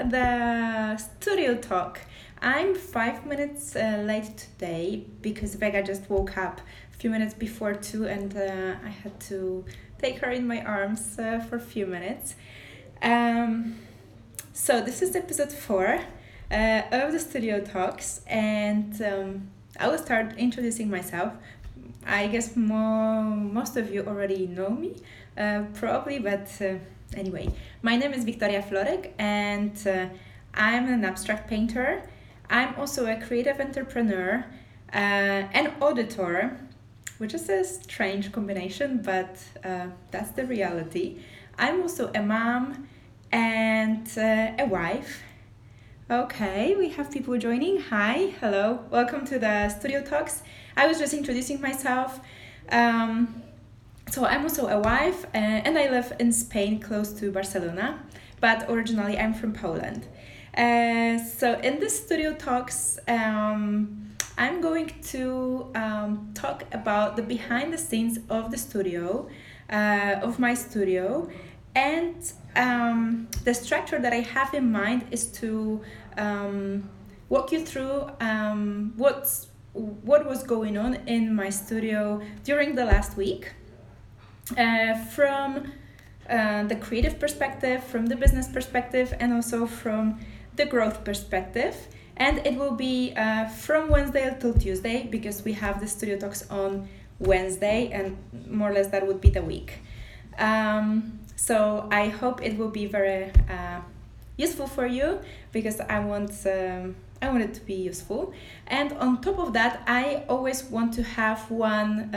the studio talk. I'm 5 minutes late today because Vega just woke up a few minutes before 2 and I had to take her in my arms for a few minutes. So this is episode 4 of the studio talks, and I will start introducing myself. I guess most of you already know me, probably, but anyway, my name is Victoria Florek, and I'm an abstract painter. I'm also a creative entrepreneur, an auditor, which is a strange combination, but that's the reality. I'm also a mom and a wife. Okay, we have people joining. Hi, hello, welcome to the studio talks. I was just introducing myself. So I'm also a wife and I live in Spain, close to Barcelona, but originally I'm from Poland. So in this studio talks, I'm going to talk about the behind the scenes of the studio, of my studio, and the structure that I have in mind is to walk you through what was going on in my studio during the last week, from the creative perspective, from the business perspective, and also from the growth perspective. And it will be from Wednesday till Tuesday, because we have the studio talks on Wednesday, and more or less that would be the week. So I hope it will be very useful for you, because I want it to be useful. And on top of that, I always want to have one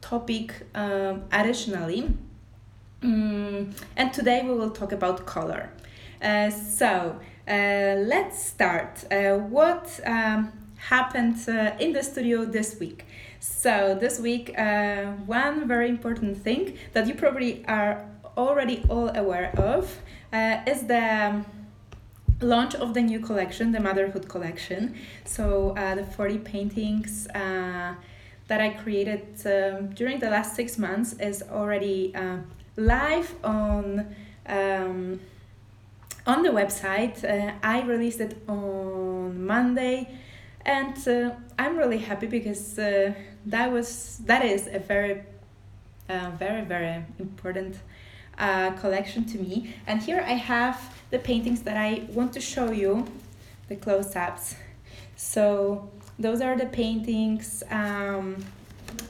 topic additionally. And today we will talk about color. So let's start. What happened in the studio this week? So this week, one very important thing that you probably are already all aware of is the launch of the new collection, the Motherhood collection. So the 40 paintings that I created during the last 6 months is already live on the website. I released it on Monday, and I'm really happy because that is a very very important collection to me. And here I have the paintings that I want to show you, the close-ups. So those are the paintings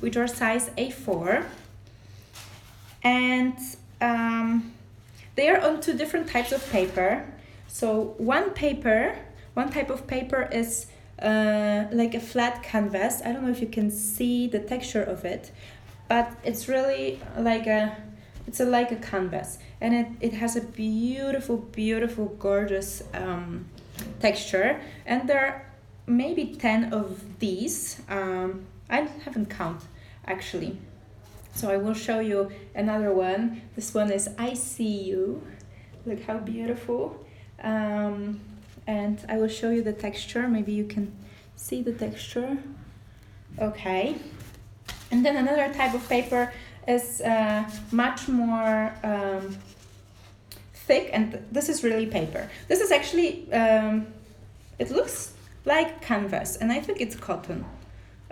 which are size A4, and they are on 2 different types of paper. So one type of paper is like a flat canvas. I don't know if you can see the texture of it, but it's really like a canvas, and it has a beautiful gorgeous texture. And there are maybe 10 of these. I haven't counted actually, so I will show you another one. This one is I See You. Look how beautiful. And I will show you the texture. Maybe you can see the texture. Okay. And then another type of paper is much more thick, and this is really paper. This is actually, it looks like canvas, and I think it's cotton.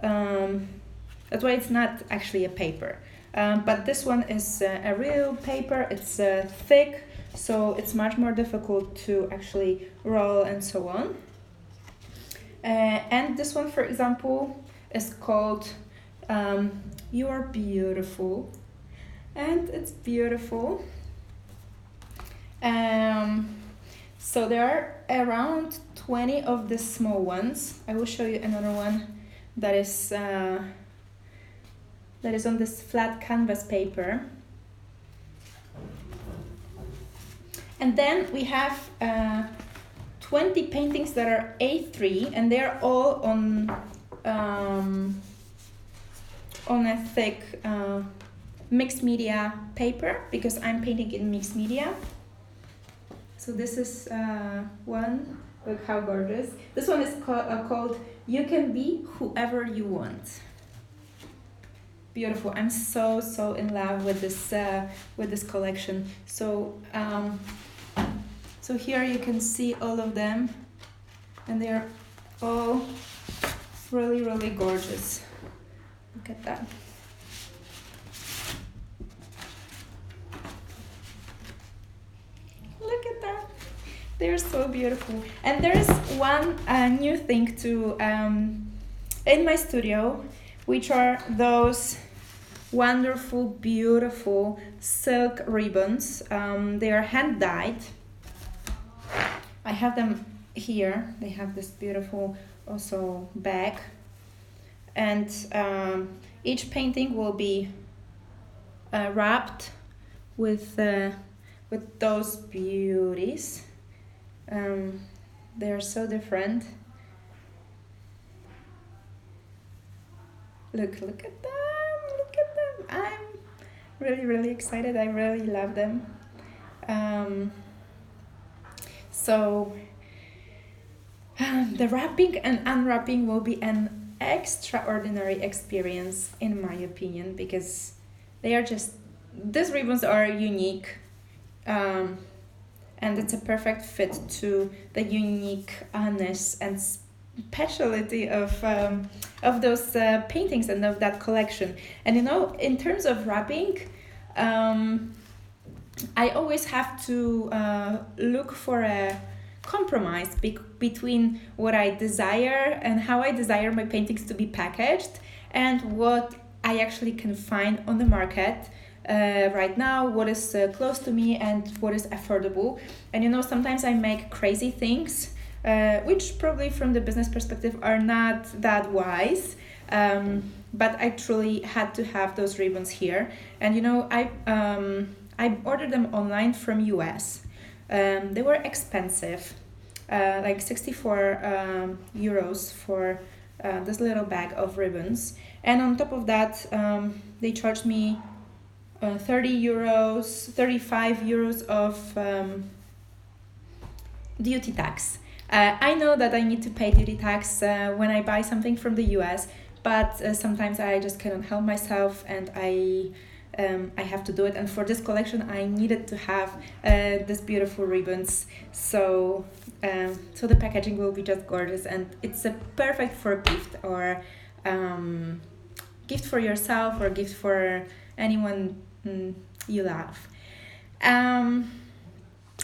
That's why it's not actually a paper. But this one is a real paper. It's thick, so it's much more difficult to actually roll and so on. And this one, for example, is called You Are Beautiful, and it's beautiful. So there are around 20 of the small ones. I will show you another one that is on this flat canvas paper. And then we have 20 paintings that are A3, and they're all on a thick mixed media paper, because I'm painting in mixed media. So this is one. Look how gorgeous. This one is called You Can Be Whoever You Want. Beautiful. I'm so in love with this collection. So here you can see all of them, and they're all really gorgeous. Look at that. Look at that. They're so beautiful. And there's one new thing to in my studio, which are those wonderful, beautiful silk ribbons. They are hand dyed. I have them here. They have this beautiful also bag, and each painting will be wrapped with those beauties. They are so different. Look at them! Look at them! I'm really excited. I really love them. So the wrapping and unwrapping will be an extraordinary experience, in my opinion, because they are just, these ribbons are unique, and it's a perfect fit to the uniqueness and speciality of those paintings and of that collection. And in terms of wrapping, I always have to look for a compromise between what I desire and how I desire my paintings to be packaged, and what I actually can find on the market right now, what is close to me and what is affordable. And sometimes I make crazy things, which probably from the business perspective are not that wise, but I truly had to have those ribbons here. And I ordered them online from US. They were expensive, like 64 euros for this little bag of ribbons. And on top of that, they charged me 35 euros of duty tax. I know that I need to pay duty tax when I buy something from the US, but sometimes I just cannot help myself, and I have to do it. And for this collection, I needed to have these beautiful ribbons. So the packaging will be just gorgeous, and it's a perfect for a gift, or gift for yourself, or gift for anyone you love.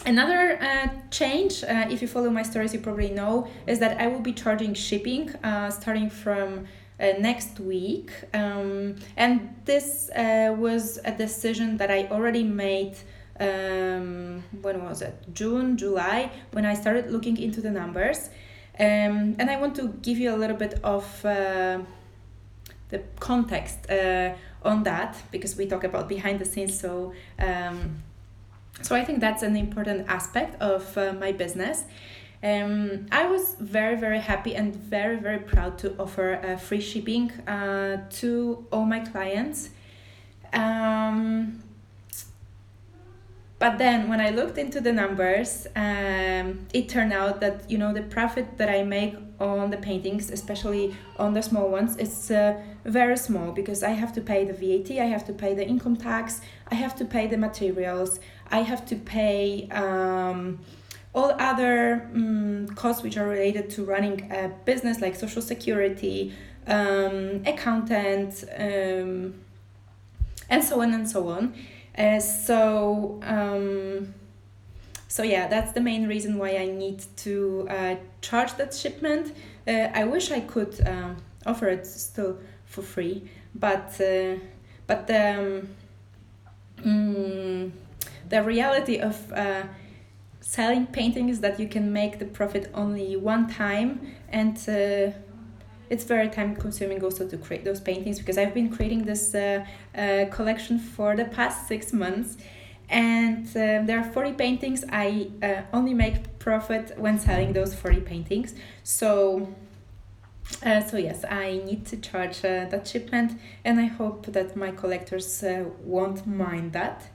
Another change, if you follow my stories, you probably know, is that I will be charging shipping starting from next week. And this was a decision that I already made, when was it? June, July, when I started looking into the numbers. And I want to give you a little bit of the context on that, because we talk about behind the scenes. So I think that's an important aspect of my business. I was very happy and very proud to offer free shipping to all my clients. But then when I looked into the numbers, it turned out that the profit that I make on the paintings, especially on the small ones, is very small, because I have to pay the VAT, I have to pay the income tax, I have to pay the materials, I have to pay all other costs which are related to running a business, like social security, accountant, and so on. So yeah, that's the main reason why I need to charge that shipment. I wish I could offer it still for free, but the reality of selling paintings is that you can make the profit only one time, and it's very time consuming also to create those paintings, because I've been creating this collection for the past 6 months, and there are 40 paintings. I only make profit when selling those 40 paintings. So yes, I need to charge that shipment, and I hope that my collectors won't mind that.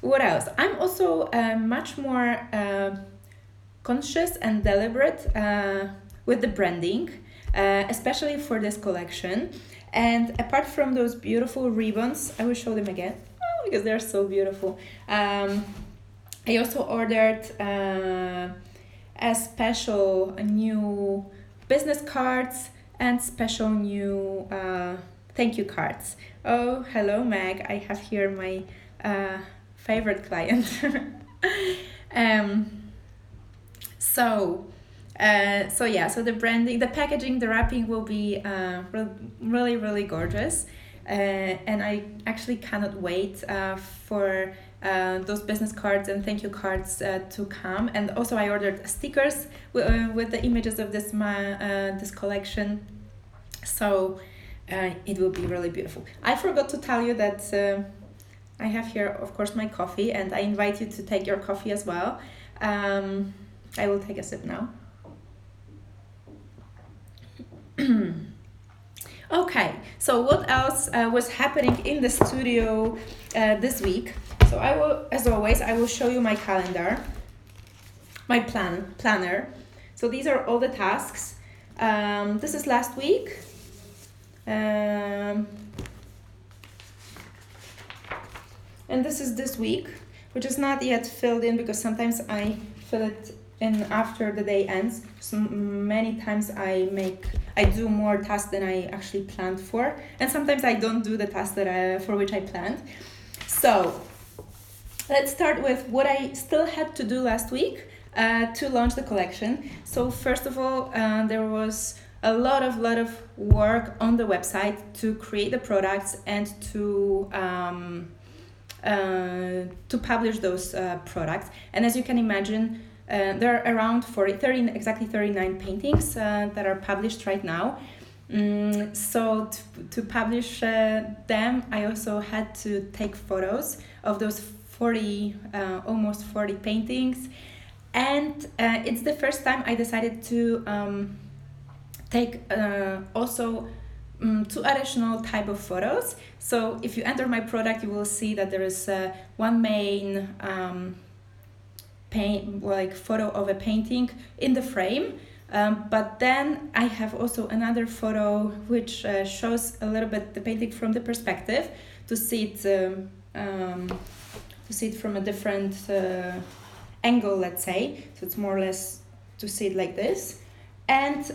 What else? I'm also much more conscious and deliberate with the branding. especially for this collection. And apart from those beautiful ribbons, I will show them again because they're so beautiful. I also ordered a special new business cards and special new thank you cards. Oh, hello, Meg. I have here my favorite client. um, so so the branding, the packaging, the wrapping will be really, really gorgeous. And I actually cannot wait for those business cards and thank you cards to come. And also I ordered stickers with the images of this collection. So it will be really beautiful. I forgot to tell you that I have here, of course, my coffee, and I invite you to take your coffee as well. I will take a sip now. Okay, so what else was happening in the studio this week? So I will, as always, I will show you my calendar, my planner. So these are all the tasks. This is last week. And this is this week, which is not yet filled in because sometimes I fill it in after the day ends. So many times I do more tasks than I actually planned for, and sometimes I don't do the tasks that for which I planned. So let's start with what I still had to do last week to launch the collection. So first of all, there was a lot of work on the website to create the products and to publish those products. And as you can imagine, there are around 39 paintings that are published right now. So to publish them, I also had to take photos of those almost 40 paintings. And it's the first time I decided to take also two additional type of photos. So if you enter my product, you will see that there is one main photo of a painting in the frame, but then I have also another photo which shows a little bit the painting from the perspective to see it from a different angle, let's say. So it's more or less to see it like this, and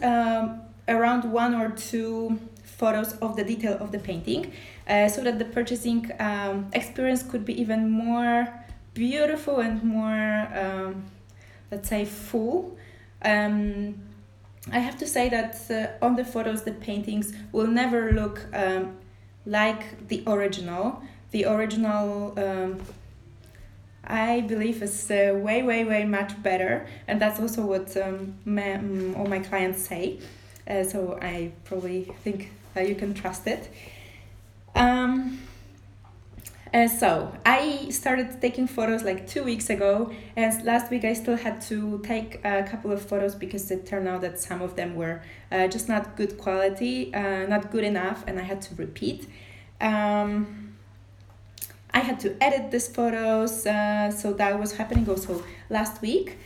around one or two photos of the detail of the painting, so that the purchasing experience could be even more beautiful and more, let's say, full. I have to say that on the photos, the paintings will never look like the original. The original, I believe, is way much better, and that's also what all my clients say. So I probably think you can trust it. So I started taking photos like 2 weeks ago, and last week I still had to take a couple of photos because it turned out that some of them were just not good quality, not good enough, and I had to repeat. I had to edit these photos, so that was happening also last week.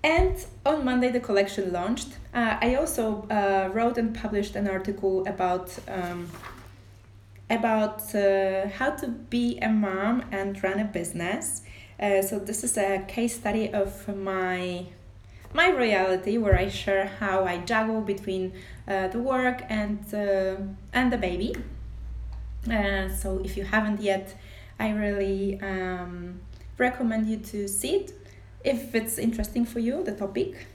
And on Monday the collection launched. I also wrote and published an article about how to be a mom and run a business. So this is a case study of my reality, where I share how I juggle between the work and the baby. So if you haven't yet, I really recommend you to see it if it's interesting for you, the topic.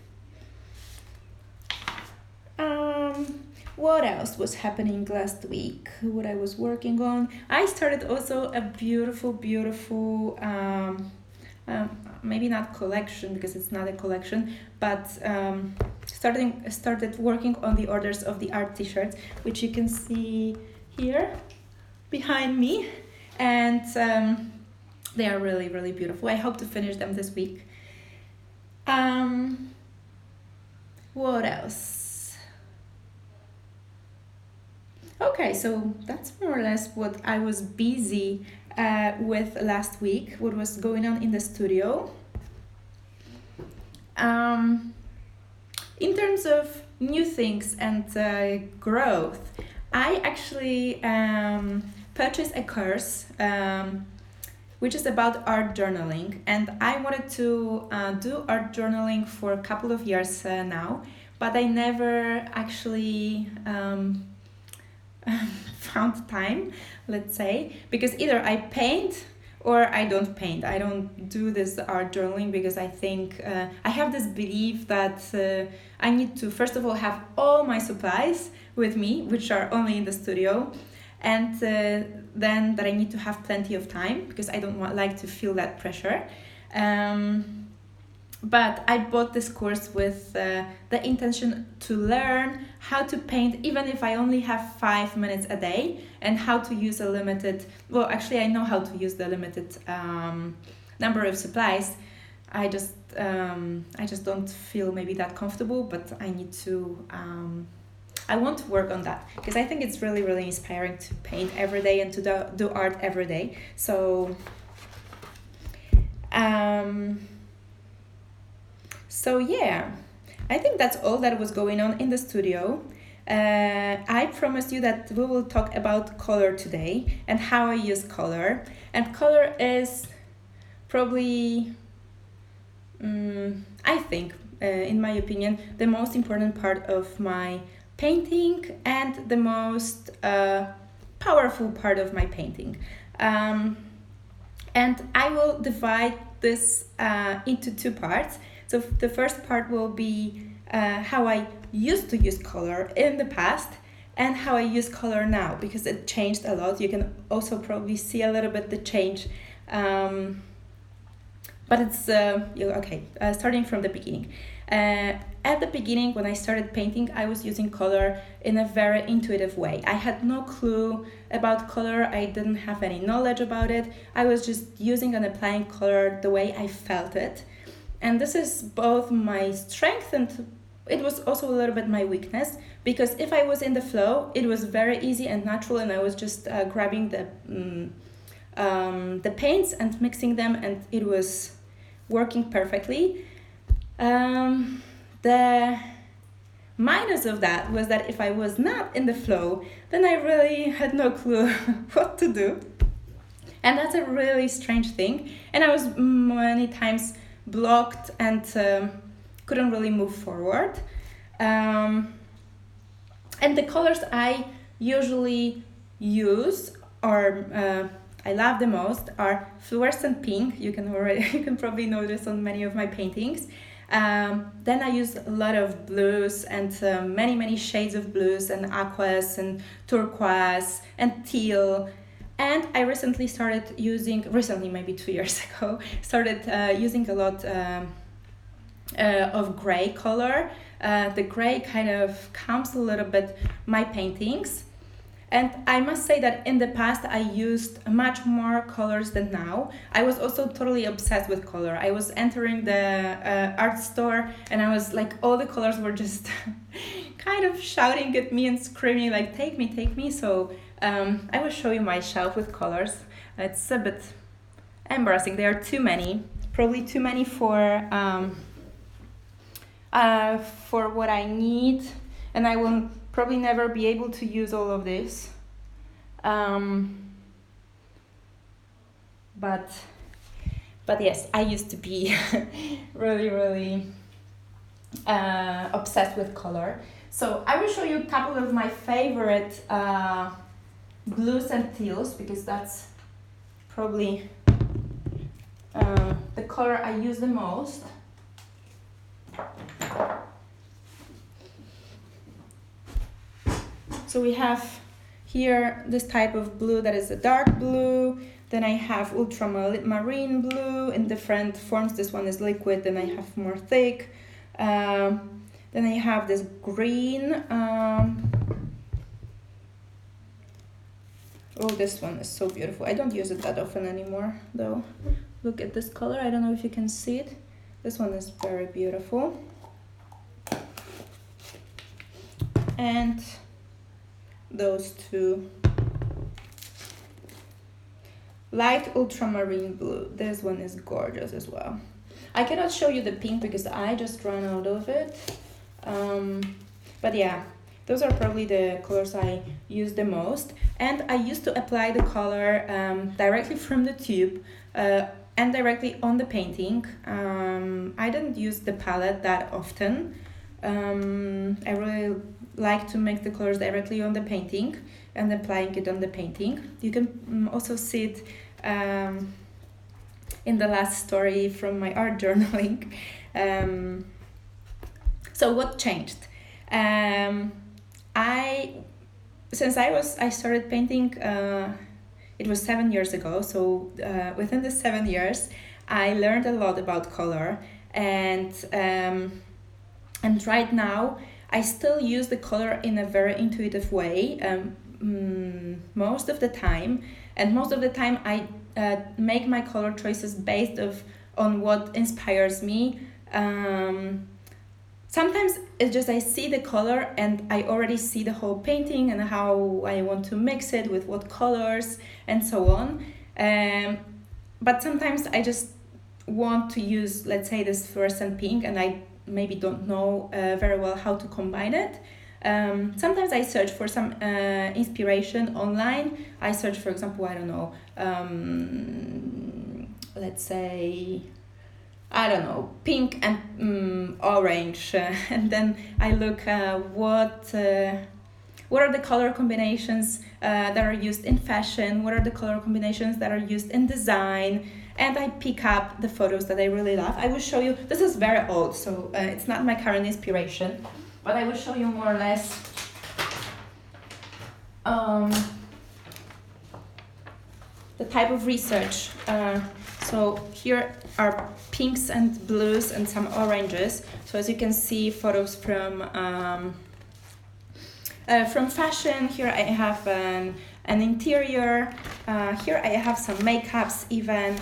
What else was happening last week? What I was working on? I started also a beautiful, maybe not collection because it's not a collection, but started working on the orders of the art t-shirts, which you can see here behind me, and they are really, really beautiful. I hope to finish them this week. What else? Okay, so that's more or less what I was busy with last week, what was going on in the studio. in terms of new things and growth, I actually purchased a course which is about art journaling, and I wanted to do art journaling for a couple of years now, but I never actually found time, let's say, because either I paint or I don't paint. I don't do this art journaling because I think I have this belief that I need to first of all have all my supplies with me, which are only in the studio, and then that I need to have plenty of time because I don't like to feel that pressure. But I bought this course with the intention to learn how to paint, even if I only have 5 minutes a day, and how to use a limited, well, actually I know how to use the limited number of supplies. I just don't feel maybe that comfortable, but I need to, I want to work on that because I think it's really, really inspiring to paint every day and to do art every day. So yeah, I think that's all that was going on in the studio. I promised you that we will talk about color today and how I use color. And color is probably, I think, in my opinion, the most important part of my painting and the most powerful part of my painting. And I will divide this into 2 parts. So the first part will be how I used to use color in the past and how I use color now, because it changed a lot. You can also probably see a little bit the change. But it's, starting from the beginning. At the beginning, when I started painting, I was using color in a very intuitive way. I had no clue about color. I didn't have any knowledge about it. I was just using and applying color the way I felt it. And this is both my strength and it was also a little bit my weakness, because if I was in the flow, it was very easy and natural, and I was just grabbing the paints and mixing them, and it was working perfectly. The minus of that was that if I was not in the flow, then I really had no clue what to do. And that's a really strange thing. And I was many times blocked and couldn't really move forward. And the colors I usually use or I love the most are fluorescent pink. You can probably notice on many of my paintings. Then I use a lot of blues and many shades of blues and aquas and turquoise and teal. And I recently maybe 2 years ago, started using a lot of gray color. The gray kind of calms a little bit my paintings. And I must say that in the past I used much more colors than now. I was also totally obsessed with color. I was entering the art store and I was like, all the colors were just kind of shouting at me and screaming like, take me. So I will show you my shelf with colors. It's a bit embarrassing. There are too many, probably too many for what I need, and I will probably never be able to use all of this. But yes, I used to be really obsessed with color. So I will show you a couple of my favorite blues and teals, because that's probably the color I use the most. So we have here this type of blue that is a dark blue. Then I have ultramarine blue in different forms. This one is liquid, then I have more thick. Then I have this green. Oh, this one is so beautiful. I don't use it that often anymore, though. Look at this color. I don't know if you can see it. This one is very beautiful. And those two. Light ultramarine blue. This one is gorgeous as well. I cannot show you the pink because I just ran out of it. But yeah, those are probably the colors I use the most. And I used to apply the color directly from the tube and directly on the painting. I didn't use the palette that often. I really like to mix the colors directly on the painting and applying it on the painting. You can also see it in the last story from my art journaling. So what changed? Since I started painting, it was 7 years ago. So within the 7 years, I learned a lot about color, and right now I still use the color in a very intuitive way. Most of the time, I make my color choices based on what inspires me. Sometimes it's just I see the color and I already see the whole painting and how I want to mix it with what colors and so on. But sometimes I just want to use, let's say, this fluorescent pink, and I maybe don't know very well how to combine it. Sometimes I search for some inspiration online. I search, for example, I don't know, let's say, I don't know, pink and orange, and then I look what are the color combinations that are used in fashion, what are the color combinations that are used in design, and I pick up the photos that I really love. I will show you, this is very old, so it's not my current inspiration, but I will show you more or less the type of research. So here are pinks and blues and some oranges. So as you can see, photos from fashion. Here I have an interior. Here I have some makeups, even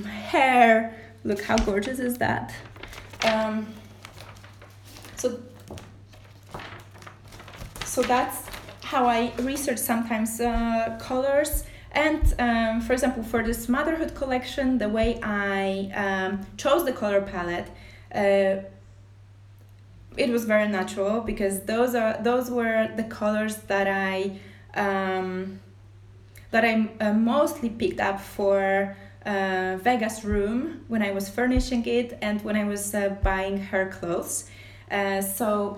hair. Look how gorgeous is that. So that's how I research sometimes colors. And for example, for this motherhood collection, the way I chose the color palette, it was very natural, because those were the colors that I mostly picked up for Vega's room when I was furnishing it and when I was buying her clothes. So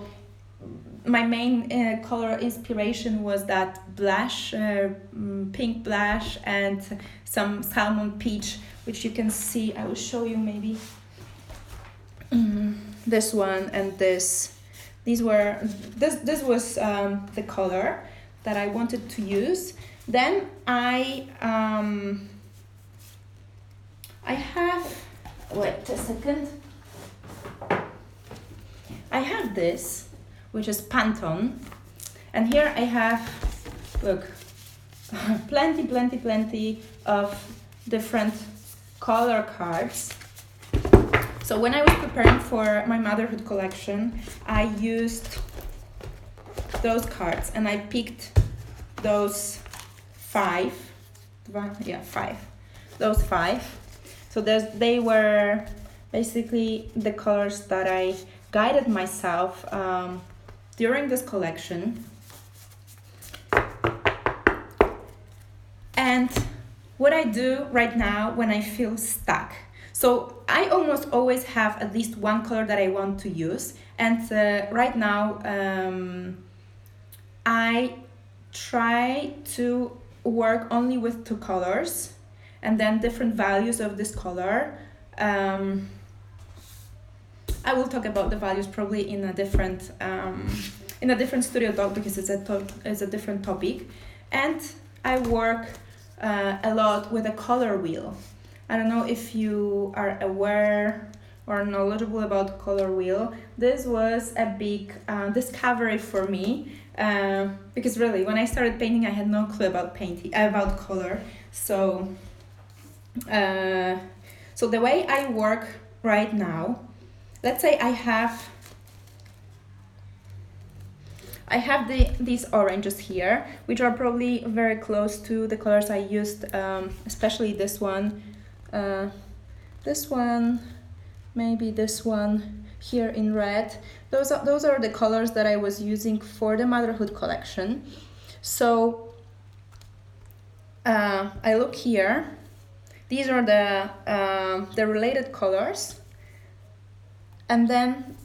my main color inspiration was that blush, pink blush, and some salmon peach, which you can see. I will show you maybe this one and this. This was the color that I wanted to use. Then I have, wait a second. I have this, which is Pantone, and here I have, look, plenty of different color cards. So when I was preparing for my motherhood collection, I used those cards and I picked those five. Those five. So they were basically the colors that I guided myself during this collection. And what I do right now when I feel stuck. So I almost always have at least one color that I want to use. And right now I try to work only with two colors and then different values of this color. I will talk about the values probably in a different studio talk, because it's a different topic. And I work a lot with a color wheel. I don't know if you are aware or knowledgeable about color wheel. This was a big discovery for me, because really when I started painting I had no clue about color. So the way I work right now, let's say I have these oranges here, which are probably very close to the colors I used, especially this one, maybe this one. here in red. Those are the colors that I was using for the motherhood collection. So I look here. These are the related colors, and then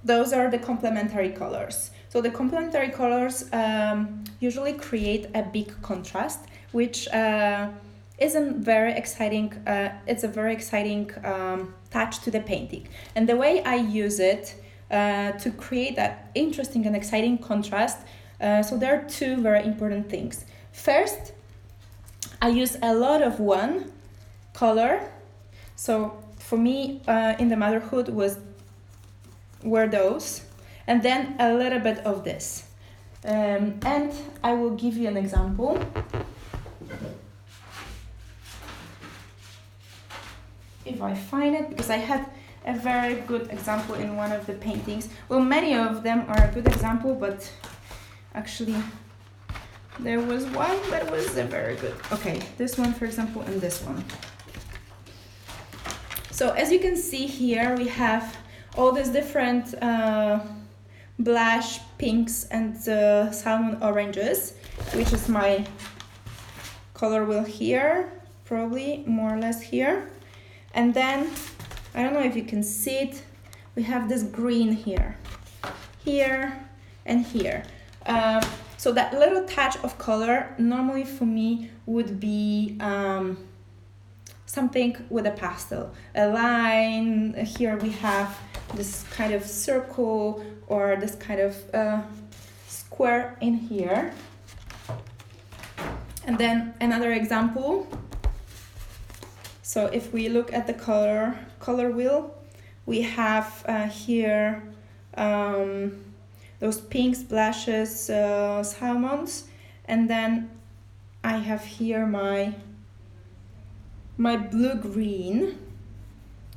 those are the complementary colors. So the complementary colors usually create a big contrast, which isn't very exciting. It's a very exciting touch to the painting. And the way I use it to create that interesting and exciting contrast, so there are two very important things. First, I use a lot of one color. So for me, in the motherhood were those, and then a little bit of this. And I will give you an example. If I find it, because I had a very good example in one of the paintings. Well, many of them are a good example, but actually there was one that was a very good. Okay, this one, for example, and this one. So as you can see here, we have all these different blush pinks and salmon oranges, which is my color wheel here, probably more or less here. And then, I don't know if you can see it, we have this green here, and here. So that little touch of color normally for me would be something with a pastel. A line, here we have this kind of circle or this kind of square in here. And then another example. So if we look at the color wheel, we have here those pinks, blushes, salmons, and then I have here my blue-green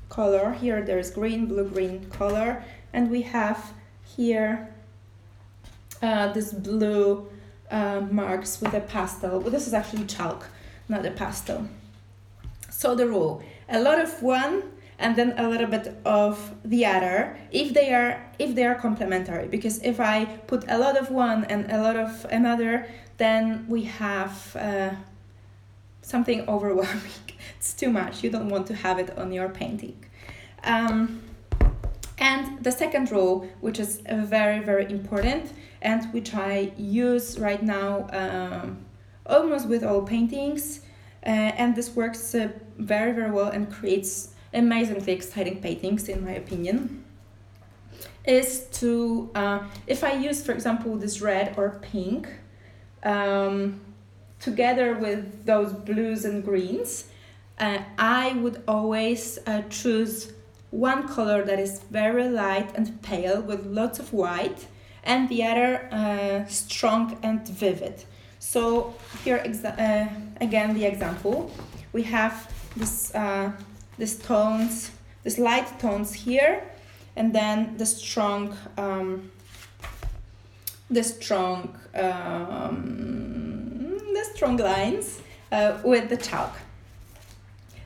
color. Here there's green, blue-green color, and we have here this blue marks with a pastel. Well, this is actually chalk, not a pastel. So the rule, a lot of one and then a little bit of the other if they are complementary, because if I put a lot of one and a lot of another, then we have something overwhelming. It's too much. You don't want to have it on your painting. And the second rule, which is very, very important and which I use right now almost with all paintings, and this works very, very well and creates amazingly exciting paintings, in my opinion, is to, if I use, for example, this red or pink, together with those blues and greens, I would always choose one color that is very light and pale with lots of white, and the other strong and vivid. So here again the example, we have this light tones here, and then the strong lines with the chalk.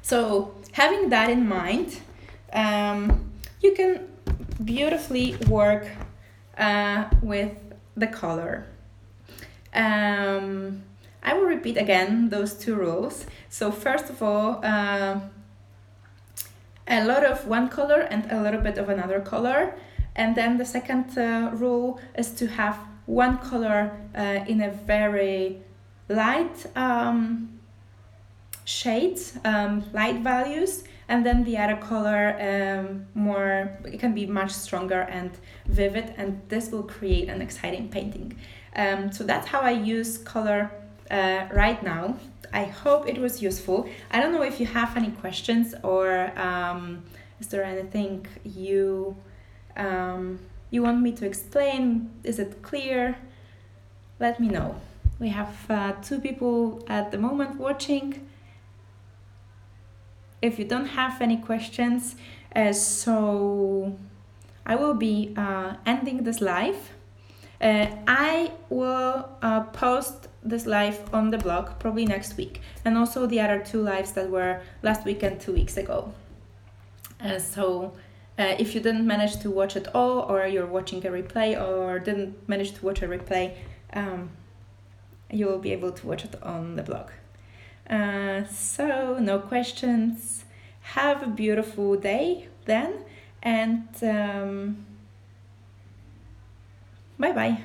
So having that in mind, you can beautifully work with the color. I will repeat again those two rules. So first of all, a lot of one color and a little bit of another color. And then the second rule is to have one color in a very light shades, light values, and then the other color it can be much stronger and vivid, and this will create an exciting painting. So that's how I use color right now. I hope it was useful. I don't know if you have any questions, or is there anything you want me to explain? Is it clear? Let me know. We have 2 people at the moment watching. If you don't have any questions, so I will be ending this live. I will post this live on the blog probably next week, and also the other 2 lives that were last week and 2 weeks ago. So If you didn't manage to watch it all, or you're watching a replay, or didn't manage to watch a replay, you will be able to watch it on the blog. So, no questions. Have a beautiful day then, and bye bye.